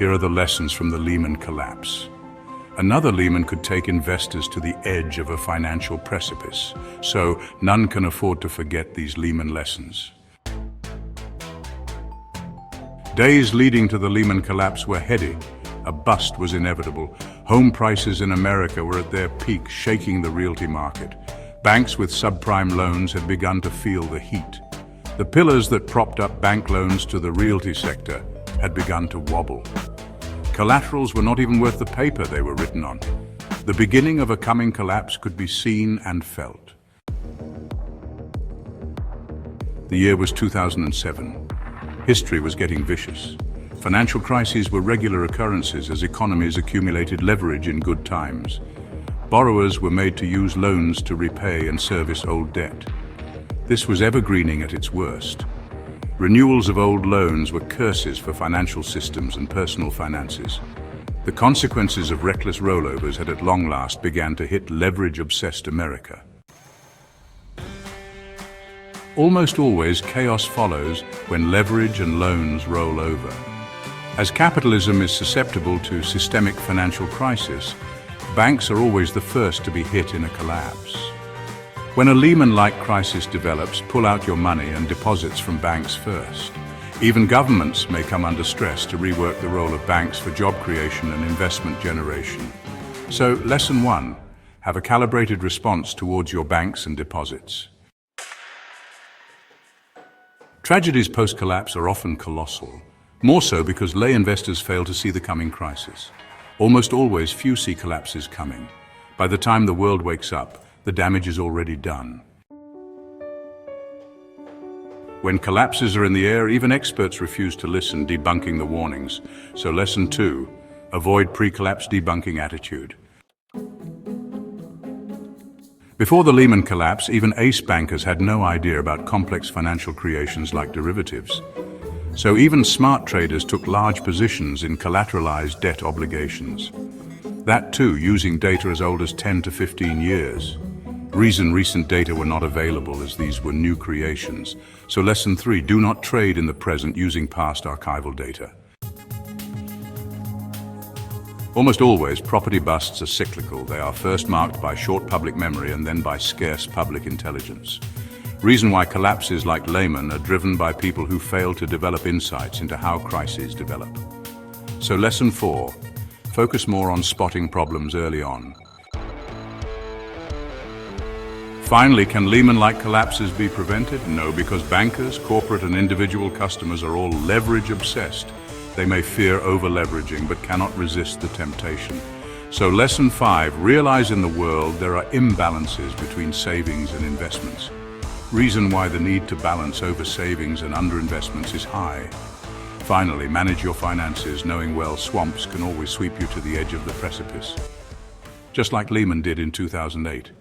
Here are the lessons from the Lehman collapse. Another Lehman could take investors to the edge of a financial precipice, so none can afford to forget these Lehman lessons. Days leading to the Lehman collapse were heady. A bust was inevitable. Home prices in America were at their peak, shaking the realty market. Banks with subprime loans had begun to feel the heat. The pillars that propped up bank loans to the realty sector had begun to wobble. Collaterals were not even worth the paper they were written on. The beginning of a coming collapse could be seen and felt. The year was 2007. History was getting vicious. Financial crises were regular occurrences as economies accumulated leverage in good times. Borrowers were made to use loans to repay and service old debt. This was evergreening at its worst. Renewals of old loans were curses for financial systems and personal finances. The consequences of reckless rollovers had at long last begun to hit leverage-obsessed America. Almost always, chaos follows when leverage and loans roll over. As capitalism is susceptible to systemic financial crisis, banks are always the first to be hit in a collapse. When a Lehman-like crisis develops, pull out your money and deposits from banks first. Even governments may come under stress to rework the role of banks for job creation and investment generation. So, lesson 1, have a calibrated response towards your banks and deposits. Tragedies post-collapse are often colossal, more so because lay investors fail to see the coming crisis. Almost always, few see collapses coming. By the time the world wakes up, the damage is already done. When collapses are in the air, even experts refuse to listen, debunking the warnings. So lesson 2, avoid pre-collapse debunking attitude. Before the Lehman collapse, even ace bankers had no idea about complex financial creations like derivatives. So even smart traders took large positions in collateralized debt obligations. That too, using data as old as 10 to 15 years. Reason recent data were not available as these were new creations. So lesson 3, do not trade in the present using past archival data. Almost always, property busts are cyclical. They are first marked by short public memory and then by scarce public intelligence. Reason why collapses like Lehman are driven by people who fail to develop insights into how crises develop. So lesson 4, focus more on spotting problems early on. Finally, can Lehman-like collapses be prevented? No, because bankers, corporate and individual customers are all leverage-obsessed. They may fear over-leveraging, but cannot resist the temptation. So lesson 5, realize in the world there are imbalances between savings and investments. Reason why the need to balance over-savings and under-investments is high. Finally, manage your finances, knowing well swamps can always sweep you to the edge of the precipice. Just like Lehman did in 2008.